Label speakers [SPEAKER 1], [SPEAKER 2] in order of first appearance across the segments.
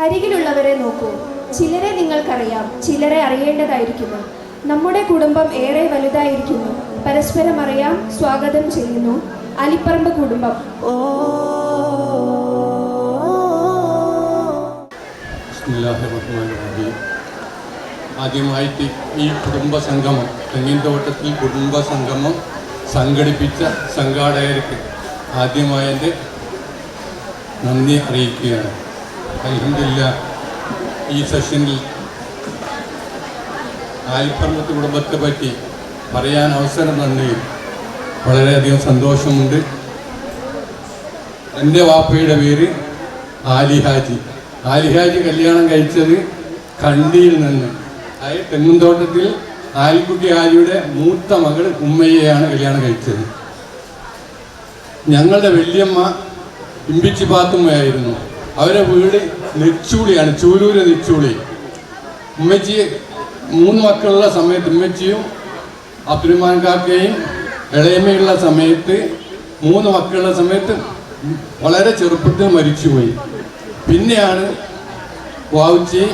[SPEAKER 1] അരികിലുള്ളവരെ നോക്കൂ. ചിലരെ നിങ്ങൾക്കറിയാം, ചിലരെ അറിയേണ്ടതായിരിക്കുന്നു. നമ്മുടെ കുടുംബം ഏറെ വലുതായിരിക്കുന്നു. പരസ്പരം അറിയാം, സ്വാഗതം ചെയ്യുന്നു. അലിപ്പറമ്പ് കുടുംബം.
[SPEAKER 2] ആദ്യമായിട്ട് ഈ കുടുംബ സംഗമം, തെങ്ങിൻതോട്ടത്തിൽ കുടുംബ സംഗമം സംഘടിപ്പിച്ച സംഘാടകർക്ക് ആദ്യമായി എൻ്റെ നന്ദി അറിയിക്കുകയാണ്. അൽഹംദുലില്ലാഹ് ഈ സെഷനിൽ ആലിപ്പറമ്പത്ത് കുടുംബത്തെ പറ്റി പറയാൻ അവസരം തന്നതിൽ വളരെയധികം സന്തോഷമുണ്ട്. എൻ്റെ വാപ്പയുടെ പേര് ആലിഹാജി. ആലിഹാജി കല്യാണം കഴിച്ചത് കണ്ടിയിൽ നിന്ന്. അതായത് തെങ്ങുംതോട്ടത്തിൽ ആലിക്കുട്ടി ഹാജിയുടെ മൂത്ത മകൾ ഉമ്മയെയാണ് കല്യാണം കഴിച്ചത്. ഞങ്ങളുടെ വല്യമ്മ ഇമ്പിച്ചി പാത്തുമ്മയായിരുന്നു. അവരെ വീട് നെച്ചൂളിയാണ്, ചൂലൂര് നെച്ചൂളി. ഉമ്മച്ചി 3 മക്കളുള്ള സമയത്ത് ഉമ്മച്ചിയും അബ്ദുറഹ്മാൻ കാക്കയും ഇളയമ്മയുള്ള സമയത്ത് 3 മക്കളുള്ള സമയത്ത് വളരെ ചെറുപ്പത്തിൽ മരിച്ചുപോയി. പിന്നെയാണ് വാവുച്ചി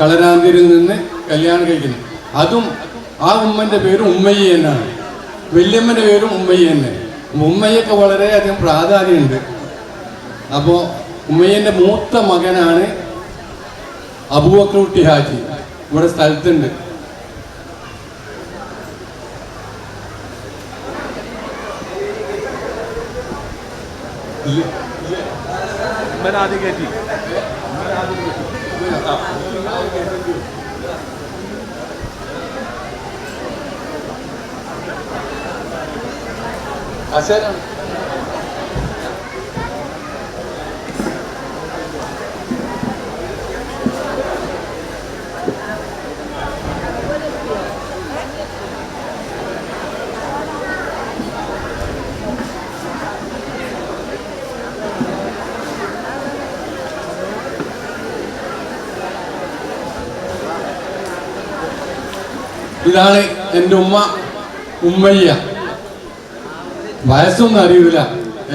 [SPEAKER 2] കളരാന്തിരിൽ നിന്ന് കല്യാണം കഴിക്കുന്നത്. അതും ആ ഉമ്മൻ്റെ പേരും ഉമ്മയ്യ എന്നാണ്, വല്യമ്മൻ്റെ പേരും ഉമ്മയ്യ തന്നെ. ഉമ്മയ്യൊക്കെ വളരെയധികം പ്രാധാന്യമുണ്ട്. അപ്പോൾ ഉമ്മയ്യൻ്റെ മൂത്ത മകനാണ് അബൂബക്കർ ഹാജി, ഇവിടെ സ്ഥലത്തുണ്ട്. ഇതാണ് എൻ്റെ ഉമ്മയ്യ. വയസ്സൊന്നും അറിയില്ല,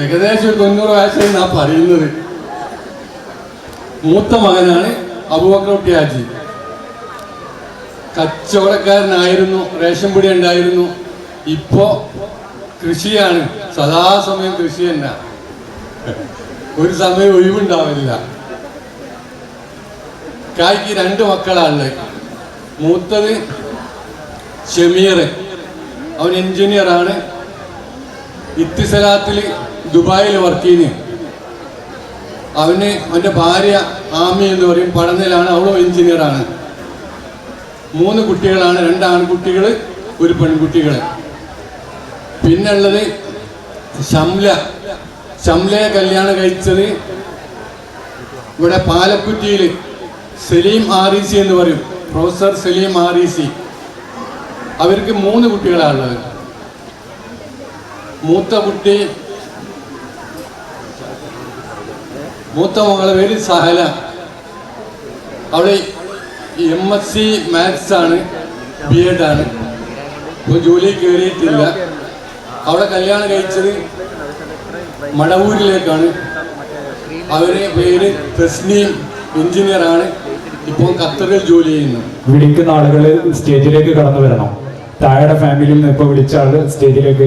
[SPEAKER 2] ഏകദേശം ഒരു 90 വയസ്സായി നാ പറയുന്നത്. മൂത്ത മകനാണ് അബൂബക്കർ ഹാജി. കച്ചവടക്കാരനായിരുന്നു, റേഷൻ പിടി ഉണ്ടായിരുന്നു. ഇപ്പോ കൃഷിയാണ്, സദാസമയം കൃഷി തന്നെ, ഒരു സമയം ഒഴിവുണ്ടാവില്ല. കായ്ക്ക് 2 മക്കളാണ്. മൂത്തത് ഷമീർ, അവൻ എൻജിനീയറാണ്. ഇത്തിസലാത്തിൽ ദുബായിൽ വർക്ക് ചെയ്യുന്നു. അവൻ്റെ ഭാര്യ ആമി എന്ന് പറയും, പഠനത്തിലാണ്, അവളും എൻജിനീയറാണ്. 3 കുട്ടികളാണ്, 2 ആൺകുട്ടികൾ 1 പെൺകുട്ടികൾ. പിന്നുള്ളത് ഷംലയെ കല്യാണം കഴിച്ചത് ഇവിടെ പാലക്കുറ്റിയിൽ സലീം ആറിസി എന്ന് പറയും, പ്രൊഫസർ സലീം ആറിസി. അവർക്ക് 3 കുട്ടികളാണുള്ളത്. മൂത്ത മകളെ പേര് സഹല. അവള് MSc മാത്സ് ആണ്, B.Ed ആണ്. ഇപ്പോൾ ജോലി കയറിയിട്ടില്ല. അവളെ കല്യാണം കഴിച്ചത് മടവൂരിലേക്കാണ്. അവരെ പേര് തസ്നീം, എഞ്ചിനീയറാണ്. ഇപ്പോൾ ഖത്തറിൽ ജോലി ചെയ്യുന്നു.
[SPEAKER 3] വിളിക്കുന്ന ആളുകൾ സ്റ്റേജിലേക്ക് കടന്നു വരണം. താഴെ ഫാമിലിയിൽ നിന്ന് ഇപ്പോൾ വിളിച്ച ആള് സ്റ്റേജിലേക്ക്.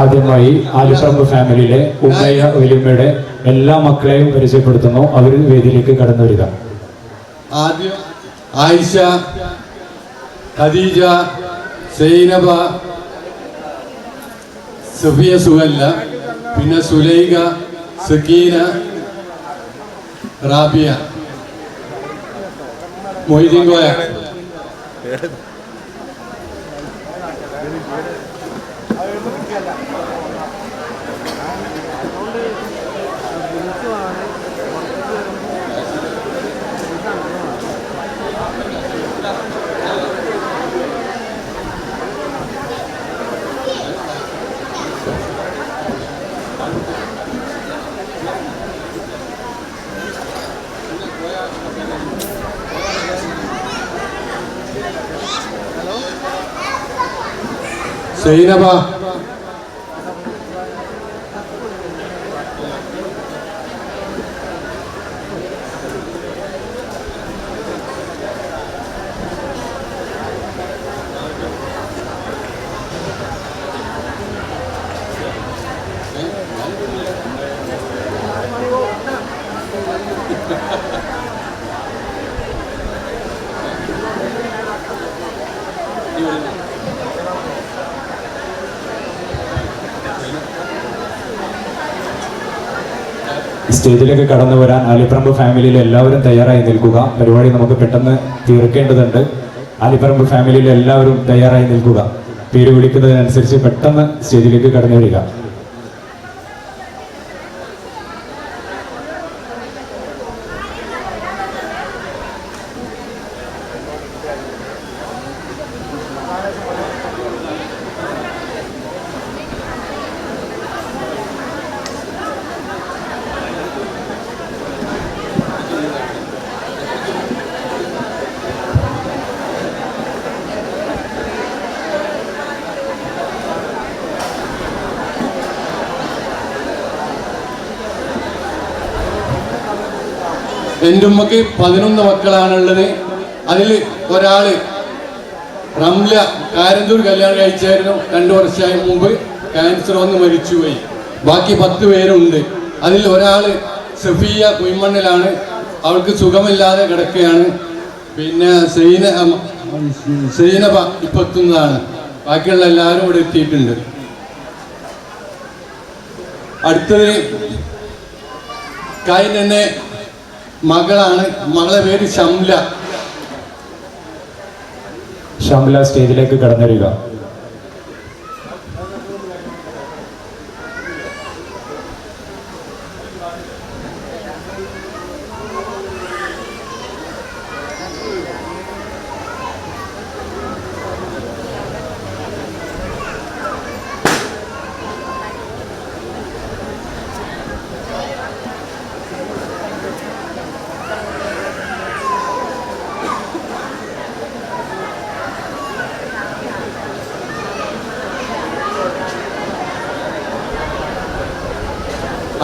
[SPEAKER 3] ആദ്യമായി ആലിപ്പറമ്പ് ഫാമിലിയിലെ ഉമ്മയ്യ വലിയമ്മയുടെ എല്ലാ മക്കളെയും പരിചയപ്പെടുത്തുന്നു. അവർ വേദിയിലേക്ക് കടന്നു വരിക.
[SPEAKER 2] ആദ്യം ആയിഷ, ഖദീജ, സൈനബ, സഫിയ സുഹല്ല, പിന്നെ സുലൈഖ, സക്കീന, റാബിയ, മൊയ്തീൻ കോയ. സൈനബ,
[SPEAKER 3] സ്റ്റേജിലേക്ക് കടന്നു വരാൻ ആലിപ്പറമ്പ് ഫാമിലിയിൽ എല്ലാവരും തയ്യാറായി നിൽക്കുക. പരിപാടി നമുക്ക് പെട്ടെന്ന് തീർക്കേണ്ടതുണ്ട്. ആലിപ്പറമ്പ് ഫാമിലിയിൽ എല്ലാവരും തയ്യാറായി നിൽക്കുക. പേര് വിളിക്കുന്നതിനനുസരിച്ച് പെട്ടെന്ന് സ്റ്റേജിലേക്ക് കടന്നു വരിക.
[SPEAKER 2] എൻ്റെ ഉമ്മക്ക് 11 മക്കളാണുള്ളത്. അതിൽ ഒരാള് റംല കാരന്തൂർ കല്യാണം കഴിച്ചായിരുന്നു. 2 വർഷമായി മുമ്പ് ക്യാൻസർ വന്ന് മരിച്ചുപോയി. ബാക്കി 10 പേരുണ്ട്. അതിൽ ഒരാള് സഫിയ കുയ്മണ്ണിലാണ്. അവൾക്ക് സുഖമില്ലാതെ കിടക്കുകയാണ്. പിന്നെ സൈനബ ഇപ്പം എത്തുന്നതാണ്. ബാക്കിയുള്ള എല്ലാവരും ഇവിടെ എത്തിയിട്ടുണ്ട്. അടുത്തത് കായിനെ മകളാണ്. മകളെ പേര് ഷംല.
[SPEAKER 3] ഷംല സ്റ്റേജിലേക്ക് കടന്നു വരിക.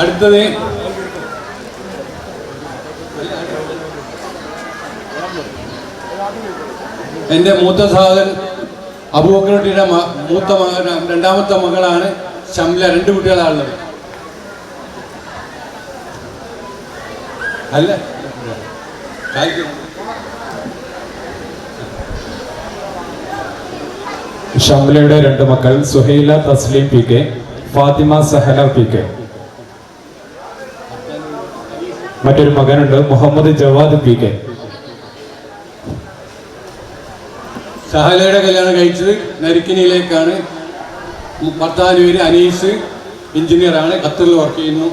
[SPEAKER 2] അടുത്തത് എൻ്റെ മൂത്ത സഹോദരൻ അബൂബക്കറുട്ടിയുടെ മൂത്ത മകൻ, 2ാമത്തെ മകളാണ് ഷംല. 2 കുട്ടികളാണുള്ളത്. അല്ല
[SPEAKER 3] ഷംലയുടെ 2 മക്കൾ Suhaila Tasleem P K, Fathima Sahala P K. മറ്റൊരു മകനുണ്ട് മുഹമ്മദ് ജവാദ് പി കെ.
[SPEAKER 2] സഹലയുടെ കല്യാണം കഴിച്ചത് നരിക്കിനിയിലേക്കാണ്. ഭർത്താവിൻ്റെ പേര് അനീസ്, എഞ്ചിനീയറാണ്, ഖത്തറിൽ വർക്ക് ചെയ്യുന്നു.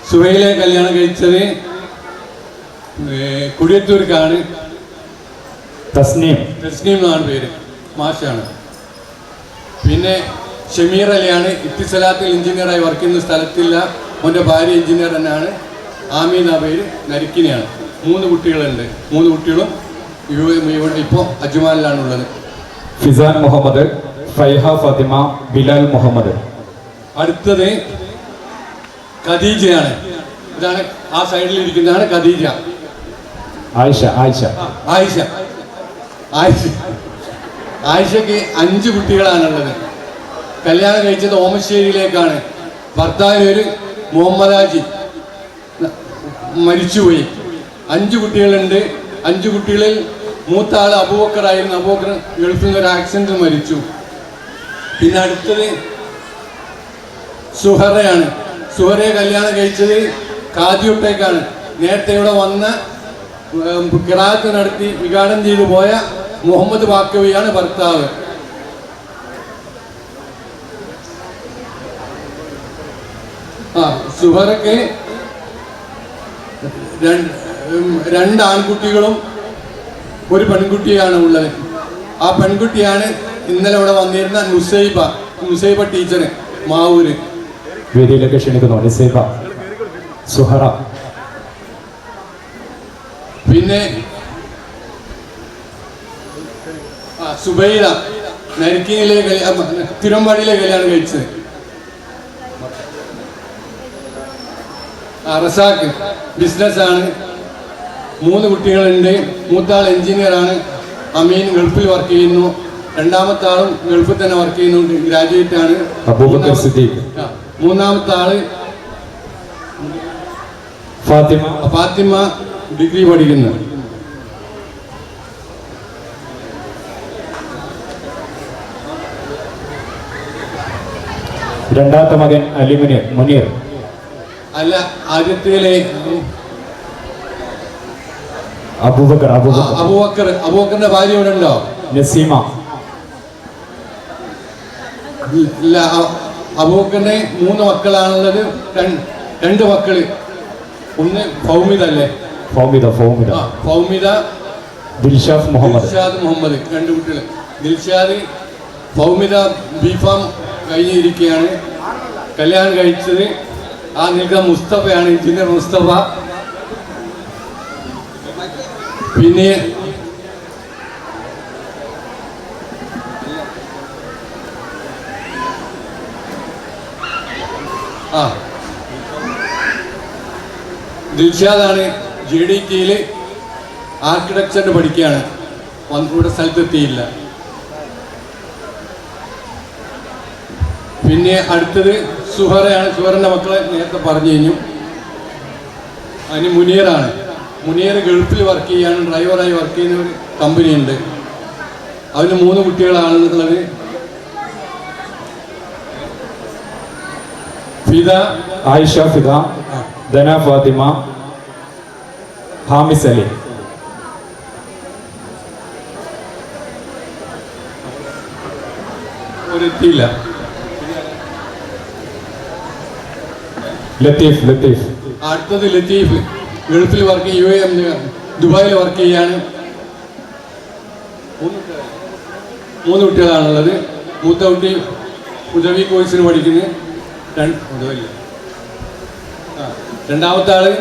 [SPEAKER 2] സുഹൈലെ കല്യാണം കഴിച്ചത് കുടിയത്തൂർക്കാണ്.
[SPEAKER 3] തസ്നീം
[SPEAKER 2] എന്നാണ് പേര്, മാഷാണ്. പിന്നെ ഷമീർ അലിയാണ്. ഇത്തിസലാത്തിൽ എഞ്ചിനീയറായി വർക്ക് ചെയ്യുന്ന സ്ഥലത്തില്ല. അവൻ്റെ ഭാര്യ എഞ്ചിനീയർ തന്നെയാണ്. ആമീന പേര്, നരിക്കിനെയാണ്. 3 കുട്ടികളുണ്ട്. 3 കുട്ടികളും ഇവിടെ ഇപ്പോൾ അജ്മാനിലാണുള്ളത്.
[SPEAKER 3] ഫിസാൻ മുഹമ്മദ്, ഫൈഹ ഫാത്തിമ, ബിലാൽ മുഹമ്മദ്.
[SPEAKER 2] അടുത്തത് ഖദീജയാണ്. ഇതാണ് ആ സൈഡിൽ ഇരിക്കുന്നതാണ് ഖദീജ.
[SPEAKER 3] ആയിഷ ആയിഷ
[SPEAKER 2] ആയിഷ ആയിഷ ആയിഷയ്ക്ക് 5 കുട്ടികളാണുള്ളത്. കല്യാണം കഴിച്ചത് ഓമശ്ശേരിയിലേക്കാണ്. ഭർത്താവിന് ഒരു മുഹമ്മദ് ഹാജി മരിച്ചുപോയി. 5 കുട്ടികളുണ്ട്. 5 കുട്ടികളിൽ മൂത്ത ആൾ അബൂബക്കറായിരുന്നു. അബൂബക്കർ ഗൾഫിൽ നിന്ന് ഒരു ആക്സിഡന്റിൽ മരിച്ചു. പിന്നെ അടുത്തത് സുഹറയാണ്. സുഹറയെ കല്യാണം കഴിച്ചത് കാദിയൊട്ടേക്കാണ്. നേരത്തെ ഇവിടെ വന്ന് ഖിറാഅത്ത് നടത്തി വിഘാടനം ചെയ്തു പോയ മുഹമ്മദ് ബാക്കവിയാണ് ഭർത്താവ്. സുഹറയ്ക്ക് 2 ആൺകുട്ടികളും 1 പെൺകുട്ടിയാണ് ഉള്ളത്. ആ പെൺകുട്ടിയാണ് ഇന്നലെ ഇവിടെ വന്നിരുന്ന നുസൈബ ടീച്ചർ, മാവൂര്.
[SPEAKER 3] വേദിയിലേക്ക് ക്ഷണിക്കുന്നു നുസൈബ, സുഹറ.
[SPEAKER 2] പിന്നെ സുബൈദ നരിക്കിനിലെ തിരുവമ്പാടിയിലെ കല്യാണം കഴിച്ചത്. റസാഖ് ബിസിനസ്സാണ്, 3 കുട്ടികളുണ്ട്. മൂത്താൾ എഞ്ചിനീയറാണ്, അമീൻ ഗൾഫിൽ വർക്ക് ചെയ്യുന്നു. രണ്ടാമത്തെ ആളും ഗൾഫിൽ തന്നെ വർക്ക് ചെയ്യുന്നുണ്ട്, ഗ്രാജുവേറ്റ് ആണ്. മൂന്നാമത്തെ ആള് ഫാത്തിമ ഡിഗ്രി പഠിക്കുന്നു.
[SPEAKER 3] രണ്ടാമത്തെ മകൻ മുനീർ.
[SPEAKER 2] അല്ല, ആദ്യത്തിലെ അബൂബക്കറിന്റെ ഭാര്യ ഇവിടെ ഉണ്ടോ?
[SPEAKER 3] നസീമ.
[SPEAKER 2] ഇല്ല, അബൂബക്കറിന് 3 മക്കളാണുള്ളത്. 2 മക്കള്. ഒന്ന് ഫൗമിദ അല്ലേ? ഫൗമിദ, ദിൽഷാദ് മുഹമ്മദ്. 2 കുട്ടികൾ. ദിൽഷാദ്, ഫൗമിദ ബിഫാം കഴിഞ്ഞിരിക്കുകയാണ്. കല്യാണം കഴിച്ചത് ആ നിൽക്കുന്ന മുസ്തഫയാണ്, എഞ്ചിനീയർ മുസ്തഫ. പിന്നെ ദിൽഷാദാണ്, JDKയിൽ ആർക്കിടെക്ചറിന് പഠിക്കുകയാണ്. ഇവിടെ സ്ഥലത്തെത്തിയില്ല. പിന്നെ അടുത്തത് സുഹറയാണ്. സുഹറിൻ്റെ മക്കളെ നേരത്തെ പറഞ്ഞു കഴിഞ്ഞു. അതിന് മുനീറാണ്. മുനീർ ഗൾഫിൽ വർക്ക് ചെയ്യാണ്, ഡ്രൈവറായി വർക്ക് ചെയ്യുന്ന ഒരു കമ്പനിയുണ്ട്. അവന് 3 കുട്ടികളാണെന്നുള്ളത്.
[SPEAKER 3] ആയിഷ ഫിദ, ദന ഫാത്തിമ, ഹാമിസ് അലി.
[SPEAKER 2] ഒരെത്തിയില്ല.
[SPEAKER 3] ലത്തീഫ്.
[SPEAKER 2] അടുത്തത് ലത്തീഫ്, ഗൾഫിൽ വർക്ക് UAE ദുബായിൽ വർക്ക് ചെയ്യാണ്. 3 കുട്ടികളാണുള്ളത്. മൂത്ത കുട്ടി ഉദവി കോഴ്സിന് പഠിക്കുന്നത്. രണ്ടാമത്തെ ആള്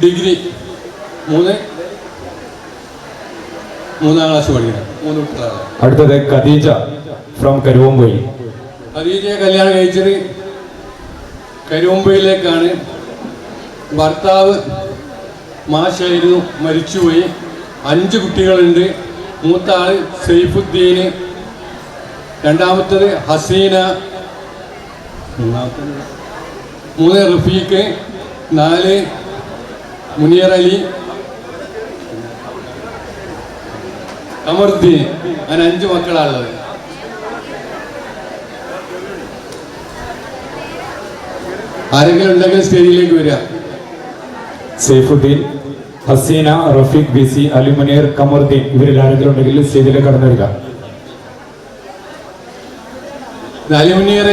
[SPEAKER 2] ഡിഗ്രി, 3-ാം ക്ലാസ് പഠിക്കുന്നത്. 3 കുട്ടികളാണ്.
[SPEAKER 3] അടുത്തത് ഖദീജ ഫ്രം കരുവമ്പൊയിൽ.
[SPEAKER 2] ഖദീജയെ കല്യാണം കഴിച്ചത് കരുവമ്പയിലേക്കാണ്. ഭർത്താവ് മാഷായിരുന്നു, മരിച്ചുപോയി. 5 കുട്ടികളുണ്ട്. മൂത്ത ആള് സൈഫുദ്ദീന്, രണ്ടാമത്തത് ഹസീന, 3 റഫീഖ്, 4 മുനീർ അലി, കമറുദ്ദീൻ. അങ്ങനെ 5 മക്കളാണുള്ളത്. ആരെങ്കിലും ഉണ്ടെങ്കിൽ സ്റ്റേജിലേക്ക് വരിക.
[SPEAKER 3] സൈഫുദ്ദീൻ, ഹസീന, റഫീഖ്, BC, അലി മുനീർ, കമറുദ്ദീൻ, ഇവരിൽ ആരെങ്കിലും ഉണ്ടെങ്കിൽ സ്റ്റേജിലേക്ക് കടന്നു വരിക.
[SPEAKER 2] അലി മുനീർ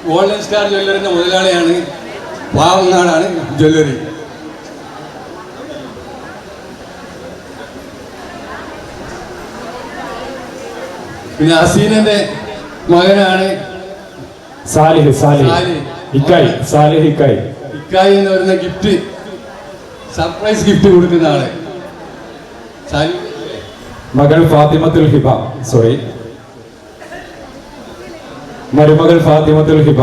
[SPEAKER 2] ഗോൾഡൻ സ്റ്റാർ ജ്വല്ലറിന്റെ മുതലാളിയാണ്. പാവങ്ങാടാണ് ജ്വല്ലറി. പിന്നെ ഹസീനന്റെ മകനാണ്
[SPEAKER 3] സാലിഹ് ഇക്കായി
[SPEAKER 2] എന്ന് പറയുന്ന ഗിഫ്റ്റ്, സർപ്രൈസ് ഗിഫ്റ്റ് കൊടുക്കുന്ന ആള്.
[SPEAKER 3] മകൾ ഫാത്തിമത്തുൽ ഹിബ, മരുമകൾ ഫാത്തിമത്തുൽ ഹിബ.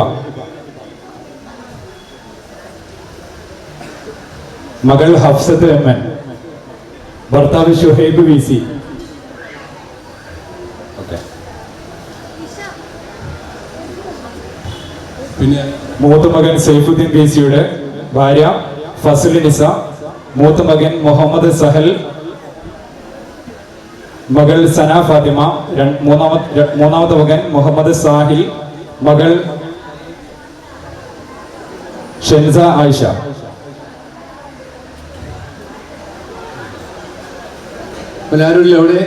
[SPEAKER 3] മകൾ ഹഫ്സത്ത് MN, ഭർത്താവ് ഷുഹൈബ് VC.
[SPEAKER 2] പിന്നെ
[SPEAKER 3] മൂത്ത മകൻ സൈഫുദ്ദീൻ BCയുടെ ഭാര്യ ഫസൽ നിസ, മൂത്ത മകൻ മുഹമ്മദ് സഹൽ, മകൾ സന ഫാത്തിമ, മൂന്നാമത്തെ മകൻ മുഹമ്മദ് സാഹിൽ, മകൾ ഷെൻസ ആയിഷ.
[SPEAKER 2] എല്ലാവരും എവിടെ?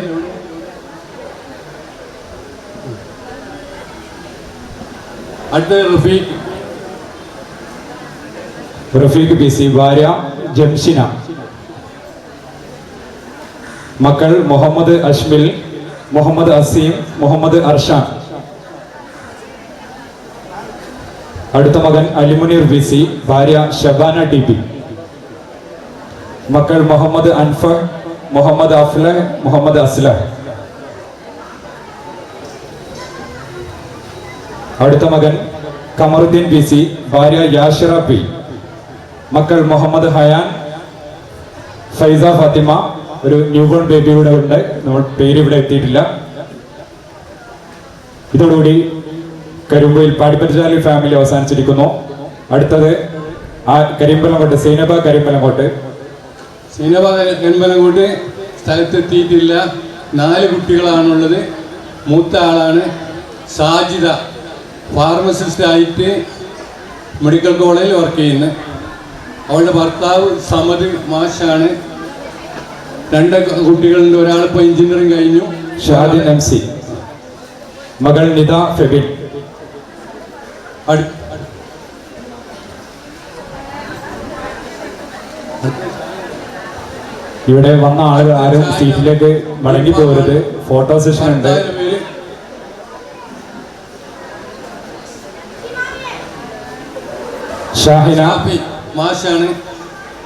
[SPEAKER 2] അടുത്ത
[SPEAKER 3] റഫീഖ് BC, ഭാര്യ ജംഷിന, മക്കൾ മുഹമ്മദ് അഷ്മിൽ, മുഹമ്മദ് അസീം, മുഹമ്മദ് അർഷാൻ. അടുത്ത മകൻ അലിമുനീർ BC, ഭാര്യ ഷബാന TP, മക്കൾ മുഹമ്മദ് അൻഫർ, മുഹമ്മദ് അഫ്ലഹ്, മുഹമ്മദ് അസ്ലഹ്. അടുത്ത മകൻ കമറുദ്ദീൻ PC, ഭാര്യ യാഷിറ P. മക്കൾ മുഹമ്മദ് ഹയാൻ, ഫൈസ ഫാത്തിമ. ഒരു ന്യൂബോൺ ബേബി ഇവിടെ ഉണ്ട്, നമ്മൾ പേര് ഇവിടെ എത്തിയിട്ടില്ല. ഇതോടുകൂടി കരുമ്പയിൽ പാടിപ്പറ്റാലി ഫാമിലി അവസാനിച്ചിരിക്കുന്നു. അടുത്തത് കരിമ്പലംകോട്ട്, സൈനബ കരിമ്പലംകോട്ട്.
[SPEAKER 2] സൈനബ കരിമ്പലംകോട്ട് സ്ഥലത്തെത്തിയിട്ടില്ല. 4 കുട്ടികളാണുള്ളത്. മൂത്ത ആളാണ് സാജിദ, ഫാർമസിസ്റ്റ് ആയിട്ട് മെഡിക്കൽ കോളേജിൽ വർക്ക് ചെയ്യുന്നത്. അവളുടെ ഭർത്താവ് സമദ് മാഷാണ്. 2 കുട്ടികളുണ്ട്. ഒരാളിപ്പോൾ എഞ്ചിനീയറിംഗ് കഴിഞ്ഞു.
[SPEAKER 3] ഷാദിൻ MC. മകൾ നിത ഫെബിൻ. ഇവിടെ വന്ന ആളുകൾ ആരും സീറ്റിലേക്ക് മടങ്ങി പോകരുത്. ഫോട്ടോ സെഷൻ ഉണ്ട്. ഷാഹിന
[SPEAKER 2] മാഷാണ്,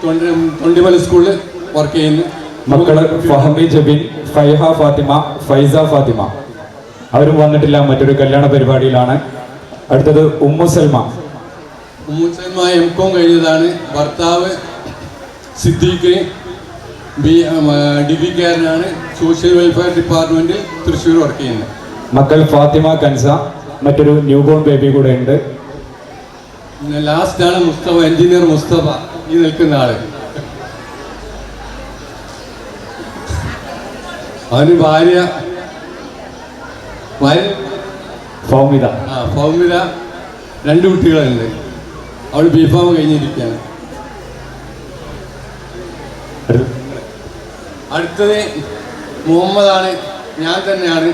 [SPEAKER 2] തൊണ്ടിമല സ്കൂളിൽ വർക്ക് ചെയ്യുന്നു.
[SPEAKER 3] മക്കള് ഫഹമി ജബിൻ, ഫൈഹ ഫാത്തിമ, ഫൈസ ഫാത്തിമ. അവരും വന്നിട്ടില്ല, മറ്റൊരു കല്യാണ പരിപാടിയിലാണ്. അടുത്തത് ഉമ്മു സൽമ.
[SPEAKER 2] M.Com കഴിഞ്ഞതാണ്. ഭർത്താവ് സിദ്ദീഖ് ഡിഗ്രിക്കാരനാണ്. സോഷ്യൽ വെൽഫെയർ ഡിപ്പാർട്ട്മെന്റിൽ തൃശ്ശൂർ വർക്ക് ചെയ്യുന്നത്.
[SPEAKER 3] മക്കൾ ഫാത്തിമ കൻസ, മറ്റൊരു ന്യൂബോൺ ബേബി കൂടെ ഉണ്ട്.
[SPEAKER 2] പിന്നെ ലാസ്റ്റ് ആണ് മുസ്തഫ, എഞ്ചിനീയർ മുസ്തഫ, ഈ നിൽക്കുന്ന ആള്. അവന് ഭാര്യ
[SPEAKER 3] ഫൗമിത.
[SPEAKER 2] ഫൗമിത. 2 കുട്ടികളുണ്ട്. അവൾ B.Com കഴിഞ്ഞിരിക്കുകയാണ്. അടുത്തത് മുഹമ്മദാണ്, ഞാൻ തന്നെയാണ്.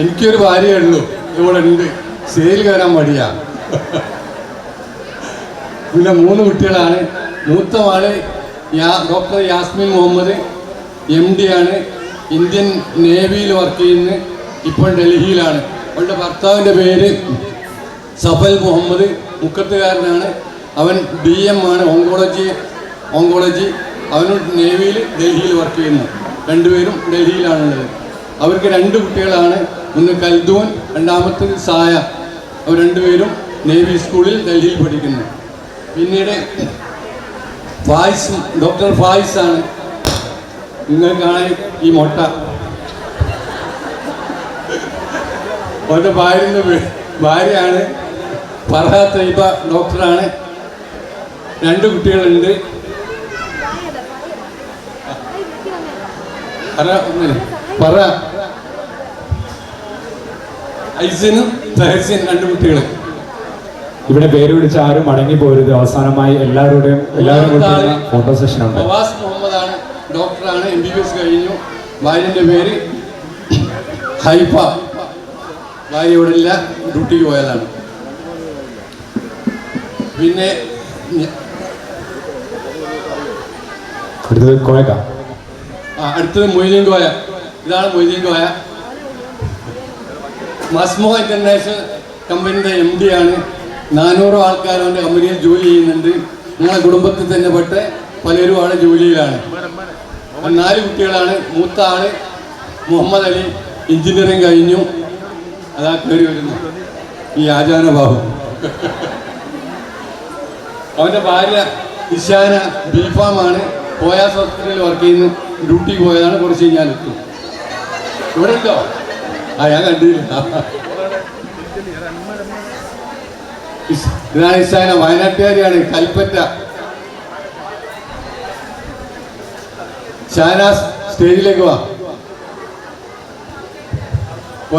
[SPEAKER 2] എനിക്കൊരു ഭാര്യയേ ഉള്ളൂ, ഇവിടെ ഉണ്ട്. സ്റ്റേജിൽ കയറാൻ മടിയാ. പിന്നെ 3 കുട്ടികളാണ്. മൂത്ത ആള് ഡോക്ടർ യാസ്മിൻ മുഹമ്മദ്, MD ആണ്. ഇന്ത്യൻ നേവിയിൽ വർക്ക് ചെയ്യുന്നത്. ഇപ്പോൾ ഡൽഹിയിലാണ്. അവളുടെ ഭർത്താവിൻ്റെ പേര് സഫൽ മുഹമ്മദ്, മുക്കത്തുകാരനാണ്. അവൻ DM ആണ്, ഓങ്കോളജി. അവനും നേവിയിൽ ഡൽഹിയിൽ വർക്ക് ചെയ്യുന്നു. 2 പേരും ഡൽഹിയിലാണുള്ളത്. അവർക്ക് 2 കുട്ടികളാണ്. ഒന്ന് കൽദൂൻ, രണ്ടാമത്തത് സായ. അവർ 2 പേരും നേവി സ്കൂളിൽ ഡൽഹിയിൽ പഠിക്കുന്നു. പിന്നീട് ഫായിസ്, ഡോക്ടർ ഫായിസ് ആണ്. നിങ്ങൾക്കാണ് ഈ മൊട്ട. അവരുടെ ഭാര്യയാണ് ഫർഹ തൈബ, ഡോക്ടറാണ്. 2 കുട്ടികളുണ്ട്. ഐസിനും തഹസിൻ 2 കുട്ടികൾ.
[SPEAKER 3] ഇവിടെ പേര് വിളിച്ച് ആരും മടങ്ങി പോരുത്. അവസാനമായി എല്ലാവരും ഫോട്ടോ സെഷൻ ഉണ്ട്.
[SPEAKER 2] ഫവാസ് മുഹമ്മദാണ്, ഡോക്ടറാണ്. MBBS കഴിഞ്ഞു. ഭാര്യൻ്റെ പേര് ഹൈഫ. ഭാര്യ ഇവിടെ ഇല്ല, ഡ്യൂട്ടിക്ക് പോയതാണ്. പിന്നെ അടുത്തത് മൊയ്തീൻ കോയ. ഇതാണ് മൊയ്തീൻ കോയ. മസ്മോ ഇന്റർനാഷണൽ കമ്പനിയുടെ MD ആണ്. 400 ആൾക്കാർ അവൻ്റെ കമ്പനിയിൽ ജോലി ചെയ്യുന്നുണ്ട്. ഞങ്ങളുടെ കുടുംബത്തിൽ തന്നെ പെട്ട് പലരും ആണ് ജോലിയിലാണ്. 4 കുട്ടികളാണ്. മൂത്ത ആള് മുഹമ്മദ് അലി, എഞ്ചിനീയറിംഗ് കഴിഞ്ഞു. അതാ കയറി വരുന്നു ഈ ആചാന ബാബു. അവൻ്റെ ഭാര്യ ഇഷാന B.Com ആണ്. പോയാസ് ഹോസ്പിറ്റലിൽ വർക്ക് ചെയ്യുന്നു. ഡ്യൂട്ടിക്ക് പോയതാണ്. കുറച്ച് കഴിഞ്ഞാൽ എത്തും. ഇവിടെ ഉണ്ടോ? ഞാൻ കണ്ടില്ല. ഇതാണ് ഇഷാന, വയനാട്ടുകാരിയാണ്, കൽപ്പറ്റ. ഷാനാസ്, സ്റ്റേജിലേക്ക് വാ.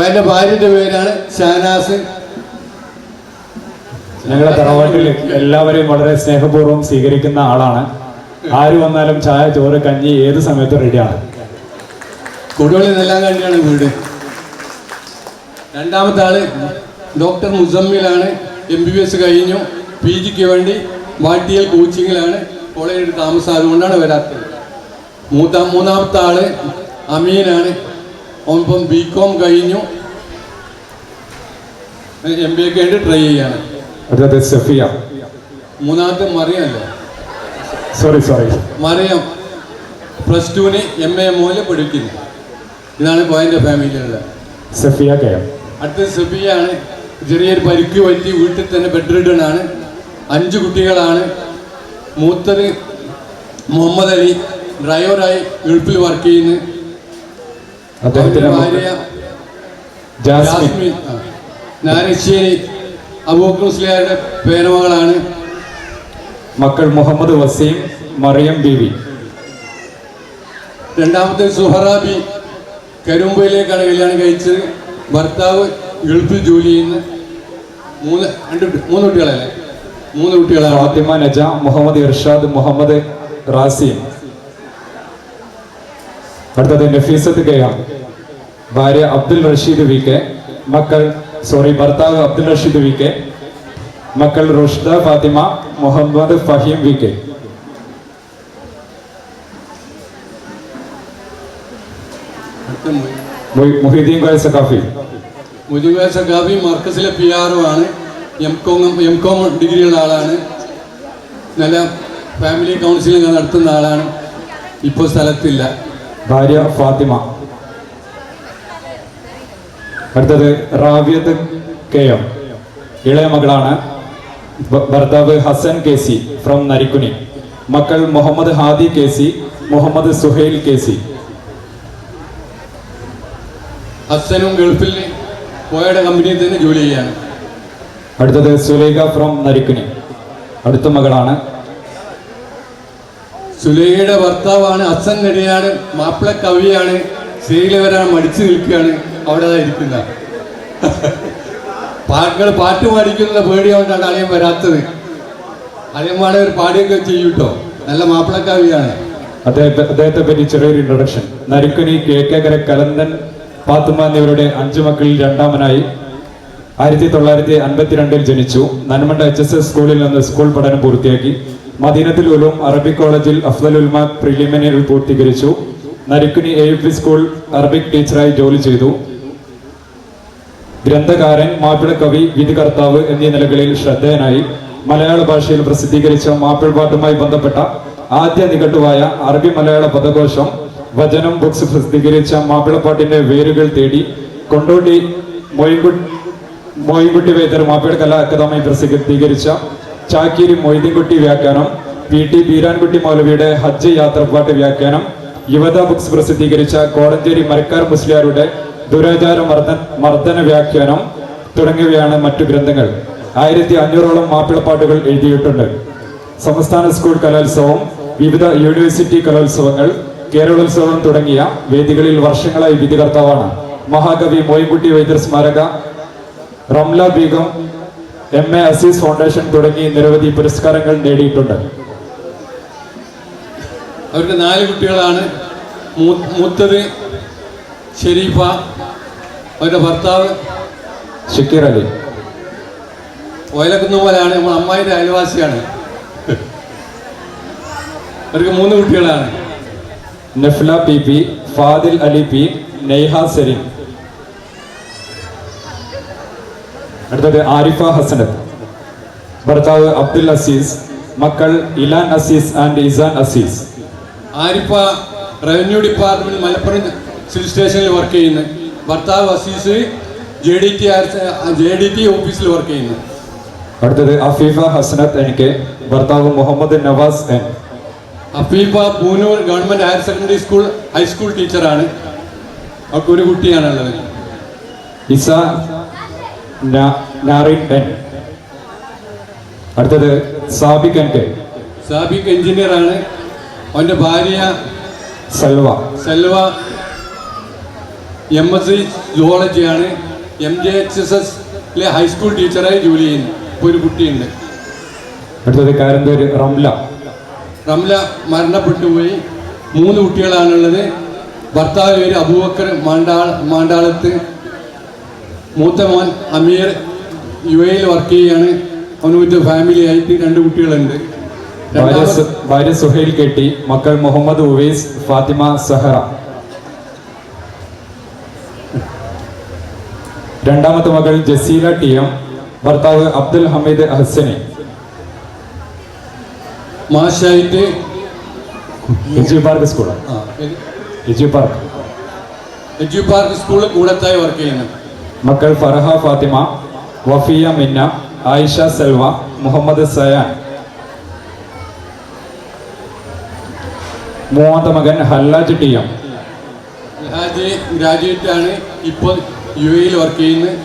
[SPEAKER 2] എൻ്റെ ഭാര്യയുടെ പേരാണ് ഷാനാസ്.
[SPEAKER 3] ഞങ്ങളുടെ തറവാട്ടിൽ എല്ലാവരെയും വളരെ സ്നേഹപൂർവ്വം സ്വീകരിക്കുന്ന ആളാണ്. ആര് വന്നാലും ചായ, ചോറ്, കഞ്ഞി ഏത് സമയത്തും റെഡിയാണ്.
[SPEAKER 2] കൊടുവള്ളി നെല്ലാം കണ്ടിയാണ് വീട്. രണ്ടാമത്തെ ആള് ഡോക്ടർ മുസമ്മിലാണ്. MBBS കഴിഞ്ഞു. PGക്ക് വേണ്ടി വാട്ടിയൽ കോച്ചിങ്ങിലാണ്. കോളേജിൽ താമസം, അതുകൊണ്ടാണ് വരാത്തത്. മൂന്നാമത്തെ ആള് അമീനാണ്. ഒപ്പം B.Com കഴിഞ്ഞു. MBA വേണ്ടി ട്രൈ ചെയ്യാണ്. മൂന്നാമത്തെ മറിയല്ലേ,
[SPEAKER 3] സോറി
[SPEAKER 2] മറിയം. +2 MA മോല് പഠിക്കുന്നു. ഇതാണ് കോയൻ്റെ ഫാമിലിയിലുള്ള.
[SPEAKER 3] Safiya K M.
[SPEAKER 2] അടുത്ത സഫിയാണ്. ചെറിയൊരു പരിക്ക് പറ്റി വീട്ടിൽ തന്നെ ബെഡ് ആണ്. 5 കുട്ടികളാണ്. മൂത്തത് മുഹമ്മദ് അലി, ഡ്രൈവറായി ഗൾഫിൽ വർക്ക് ചെയ്യുന്നു.
[SPEAKER 3] അദ്ദേഹത്തിന്റെ
[SPEAKER 2] ഭാര്യ
[SPEAKER 3] ജാസ്മിൻ.
[SPEAKER 2] ജാസ്മിൻ നാരശ്ശേരി അബൂബക്കർ മുസ്ലിയാരുടെ പേരമകളാണ്.
[SPEAKER 3] മക്കൾ മുഹമ്മദ് വസീം, മറിയം ബീവി.
[SPEAKER 2] രണ്ടാമത്തെ സുഹറാബി കരുമ്പയിലേക്കാണ് കല്യാണം കഴിച്ചത്. ഭർത്താവ് ഗൾഫിൽ ജോലി ചെയ്യുന്ന. മൂന്ന് കുട്ടികളല്ലേ? 3 കുട്ടികളാണ്.
[SPEAKER 3] ഫാത്തിമ നജ, മുഹമ്മദ് ഇർഷാദ്, മുഹമ്മദ് റാസിം. അടുത്തത് നഫീസത്ത് കെ എം. ഭാര്യ അബ്ദുൽ റഷീദ് വി കെ. ഭർത്താവ് അബ്ദുൽ റഷീദ് വി കെ. മക്കൾ റുഷ്ദ ഫാത്തിമ, മുഹമ്മദ് ഫഹീം വി കെ. മുഹീദ്ദീൻ കോയ സഖാഫി.
[SPEAKER 2] മുജീബ് സഖാഫി മർക്കസിലെ PRO ആണ്. എം.കോം ഡിഗ്രിയുള്ള ആളാണ്. നല്ല ഫാമിലി കൗൺസിലിംഗ് നടത്തുന്ന ആളാണ്. ഇപ്പോൾ സ്ഥലത്തില്ല.
[SPEAKER 3] ഭാര്യ ഫാത്തിമ. അടുത്തത് റാവിയത്ത് കെ എം. ഇളയ മകളാണ്. ഭർത്താവ് Hasan K C from Narikkuni. മക്കൾ Muhammad Hadi K C, Muhammad Suhail K C.
[SPEAKER 2] ഹസനും ഗൾഫിൽ കോയയുടെ കമ്പനിയിൽ തന്നെ ജോലി ചെയ്യാണ്.
[SPEAKER 3] അടുത്തത് സുലൈഖ ഫ്രം നരിക്കുനി. അടുത്ത മകളാണ്.
[SPEAKER 2] സുലൈഖയുടെ ഭർത്താവാണ് ഹസൻ നെടിയാണ്. മാപ്പിള കവിയാണ്. സ്റ്റേജിൽ വരാൻ മടിച്ചു നിൽക്കുകയാണ്. അവിടെ ഇരിക്കുന്ന പാട്ട് പാടിക്കുന്ന പേടിയാവുകൊണ്ടാണ് അളിയൻ വരാത്തത്. അളിയന്മാരെ ഒരു പാടിയൊക്കെ ചെയ്യൂട്ടോ. നല്ല മാപ്പിള കവിയാണ്.
[SPEAKER 3] അദ്ദേഹത്തെ പറ്റി ചെറിയൊരു ഇൻട്രൊഡക്ഷൻ. നരിക്കുനി, കേക്കര, കലന്തൻ, പാത്തുമ്മ എന്നിവരുടെ 5 മക്കളിൽ രണ്ടാമനായി 1952 ജനിച്ചു. നന്മണ്ട HSS സ്കൂളിൽ നിന്ന് സ്കൂൾ പഠനം പൂർത്തിയാക്കി. മദീനത്തുൽ ഉലൂം അറബിക് കോളേജിൽ അഫ്ദൽ ഉൽമ പ്രിലിമിനറി പൂർത്തീകരിച്ചു. നരിക്കുനി AUP സ്കൂൾ അറബിക് ടീച്ചറായി ജോലി ചെയ്തു. ഗ്രന്ഥകാരൻ, മാപ്പിള കവി, വിധികർത്താവ് എന്നീ നിലകളിൽ ശ്രദ്ധേയനായി. മലയാള ഭാഷയിൽ പ്രസിദ്ധീകരിച്ച മാപ്പിൾപാട്ടുമായി ബന്ധപ്പെട്ട ആദ്യ നിഘണ്ടുവായ അറബി മലയാള പദകോശം, വചനം ബുക്സ് പ്രസിദ്ധീകരിച്ച മാപ്പിളപ്പാട്ടിന്റെ വേരുകൾ തേടി, കൊണ്ടോട്ടി മോയിൻകുട്ടി വേദർ മാപ്പിള കലാ അക്കാദമി പ്രസിദ്ധീകരിച്ച ചാക്കീരി മൊയ്തീൻകുട്ടി വ്യാഖ്യാനം, PT ബീരാൻകുട്ടി മൗലവിയുടെ ഹജ്ജ് യാത്രപ്പാട്ട് വ്യാഖ്യാനം, യുവത ബുക്സ് പ്രസിദ്ധീകരിച്ച കോടഞ്ചേരി മരക്കാർ മുസ്ലിയാരുടെ ദുരാചാര മർദ്ദന വ്യാഖ്യാനം തുടങ്ങിയവയാണ് മറ്റു ഗ്രന്ഥങ്ങൾ. 1500ഓളം മാപ്പിളപ്പാട്ടുകൾ എഴുതിയിട്ടുണ്ട്. സംസ്ഥാന സ്കൂൾ കലോത്സവം, വിവിധ യൂണിവേഴ്സിറ്റി കലോത്സവങ്ങൾ, കേരളോത്സവം തുടങ്ങിയ വേദികളിൽ വർഷങ്ങളായി വിധികർത്താവാണ്. മഹാകവി മോയിൻകുട്ടി വൈദ്യർ സ്മാരക, റംല ബീഗം, MA അസീസ് ഫൗണ്ടേഷൻ തുടങ്ങി നിരവധി പുരസ്കാരങ്ങൾ നേടിയിട്ടുണ്ട്.
[SPEAKER 2] അവർക്ക് 4 കുട്ടികളാണ്. മൂത്തത് ഷെരീഫ, അവരുടെ ഭർത്താവ്
[SPEAKER 3] ഷക്കീർ അലി.
[SPEAKER 2] ഓയിലക്കുന്നുപോലാണ്. നമ്മൾ അമ്മായിയുടെ അയൽവാസിയാണ്. അവർക്ക് 3 കുട്ടികളാണ്.
[SPEAKER 3] Nafla PP, Fadil Ali P, Neyha സെരീൻ. അടുത്തത് ആരിഫ ഹസനത്ത്. ഭർത്താവ് അബ്ദുൽ അസീസ്. മക്കൾ Ilan Azeez and Izan Azeez.
[SPEAKER 2] Arifa revenue department Malappuram civil സ്റ്റേഷനിൽ വർക്ക് ചെയ്യുന്നു. ഭർത്താവ് അസീസ് JDT ഓഫീസിൽ വർക്ക് ചെയ്യുന്നു.
[SPEAKER 3] അടുത്തത് അഫീഫ ഹസനത്ത് NK. ഭർത്താവ് Muhammad Navas N.
[SPEAKER 2] Afeefa Poonoor government higher secondary school high school ടീച്ചറാണ്. അവർക്ക് 1 കുട്ടിയാണുള്ളത്.
[SPEAKER 3] ഇസ നാറിൻ N. അടുത്തത് സാബിക് NK.
[SPEAKER 2] സാബിക് എഞ്ചിനീയറാണ്. അവൻ്റെ ഭാര്യ
[SPEAKER 3] സൽവ.
[SPEAKER 2] MSc ജുവോളജിയാണ്. MJHSS ഹൈസ്കൂൾ ടീച്ചറായി ജോലി ചെയ്യുന്നു. ഇപ്പോൾ 1 കുട്ടിയുണ്ട്.
[SPEAKER 3] അടുത്തത് കാരന്തൂർ
[SPEAKER 2] റംല മരണപ്പെട്ടു പോയി. 3 കുട്ടികളാണുള്ളത്. ഭർത്താവ് പേര് അബൂബക്കർ മാണ്ടാളത്ത്. മൂത്ത മോൻ അമീർ UAE വർക്ക് ചെയ്യാണ്. അവന് ഫാമിലി ആയിട്ട് 2 കുട്ടികളുണ്ട്.
[SPEAKER 3] ഭാര്യ സുഹൈൽ KT. മക്കൾ മുഹമ്മദ് ഉവൈസ്, ഫാത്തിമ, സഹറ. രണ്ടാമത്തെ മകൾ ജസീല TM. ഭർത്താവ് അബ്ദുൽ ഹമീദ് ഹസനി.
[SPEAKER 2] മാഷായിട്ട്
[SPEAKER 3] edu park school. Edu park.
[SPEAKER 2] Edu park സ്കൂളിൽ കൂടത്തായി വർക്ക് ചെയ്യുന്നു.
[SPEAKER 3] മക്കൾ ഫർഹ ഫാത്തിമ, വഫിയ മിന്ന, ആയിഷ സെൽവ, മുഹമ്മദ് സയാൻ. മൂന്നാമത്തെ മകൻ Hallaj T M.
[SPEAKER 2] Haji graduate ആണ്. ഇപ്പോൾ UAE വർക്ക് ചെയ്യുന്നത്.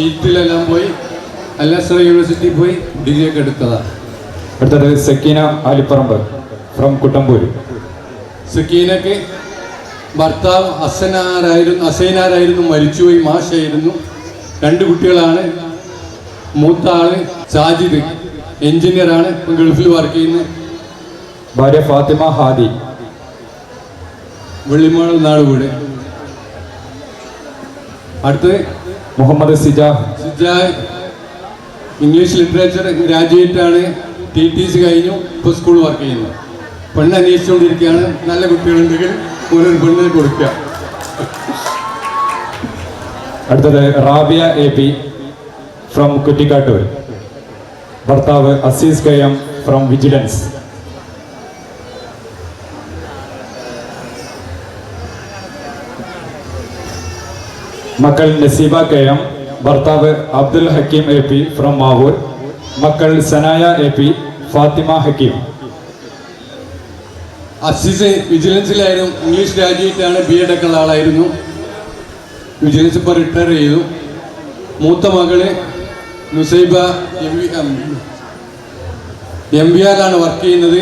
[SPEAKER 2] ഈറ്റിലെല്ലാം പോയി അൽനസ്ര യൂണിവേഴ്സിറ്റി പോയി ഡിഗ്രി ഒക്കെ എടുത്തതാണ്.
[SPEAKER 3] അടുത്തത് സക്കീന ആലിപ്പറമ്പ് ഫ്രം കുട്ടമ്പൂര്.
[SPEAKER 2] സക്കീനക്ക് ഭർത്താവ് അസൈനാരായിരുന്നു, മരിച്ചുപോയി, മാഷായിരുന്നു. 2 കുട്ടികളാണ്. മൂത്ത ആള് സാജിദ് എഞ്ചിനീയറാണ്, ഗൾഫിൽ വർക്ക് ചെയ്യുന്നത്.
[SPEAKER 3] ഭാര്യ ഫാത്തിമ ഹാദി,
[SPEAKER 2] വെള്ളിമാൾ നാട് വീട്. അടുത്തത്
[SPEAKER 3] മുഹമ്മദ് സിജാഹ്.
[SPEAKER 2] ഇംഗ്ലീഷ് ലിറ്ററേച്ചർ ഗ്രാജുവേറ്റ് ആണ്. TTC കഴിഞ്ഞു, ഇപ്പോൾ സ്കൂൾ വർക്ക് ചെയ്യുന്നു. പെണ്ണ് അന്വേഷിച്ചുകൊണ്ടിരിക്കുകയാണ്. നല്ല കുട്ടികളുണ്ടെങ്കിൽ ഒരു പെണ്ണിനെ കൊടുക്കുക.
[SPEAKER 3] അടുത്തത് റാബിയ AP ഫ്രം കുറ്റിക്കാട്ടൂർ. ഭർത്താവ് അസീസ് KM ഫ്രം വിജിലൻസ്. മക്കൾ നസീബ KM, ഭർത്താവ് അബ്ദുൽ ഹക്കീം AP ഫ്രം മാവൂർ. മക്കൾ സനായ AP, ഫാത്തിമ ഹക്കീം.
[SPEAKER 2] അസീസ് വിജിലൻസിലായിരുന്നു. ഇംഗ്ലീഷ് ഗ്രാജുവേറ്റ് ആണ്. BEd ഒക്കെ ഉള്ള ആളായിരുന്നു. വിജിലൻസ് ഇപ്പോൾ റിട്ടയർ ചെയ്തു. മൂത്ത മകള് നുസൈബ MBR വർക്ക് ചെയ്യുന്നത്.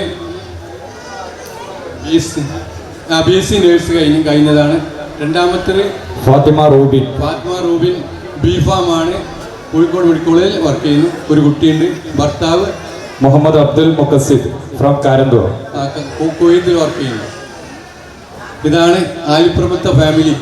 [SPEAKER 2] BSc നേഴ്സ് കഴിഞ്ഞതാണ്. രണ്ടാമത്തേത്
[SPEAKER 3] ഫാത്തിമ റൂബിൻ.
[SPEAKER 2] B.Pharm ആണ്. കോഴിക്കോട് മെഡിക്കൽ കോളേജിൽ വർക്ക് ചെയ്യുന്നു. ഒരു കുട്ടിയുണ്ട്. ഭർത്താവ്
[SPEAKER 3] മുഹമ്മദ് അബ്ദുൽ മുഖസിദ് ഫ്രം കാരന്തൂർ.
[SPEAKER 2] കുവൈത്തിൽ വർക്ക് ചെയ്യുന്നു. ഇതാണ് ആലിപ്രഭുത്വ ഫാമിലി.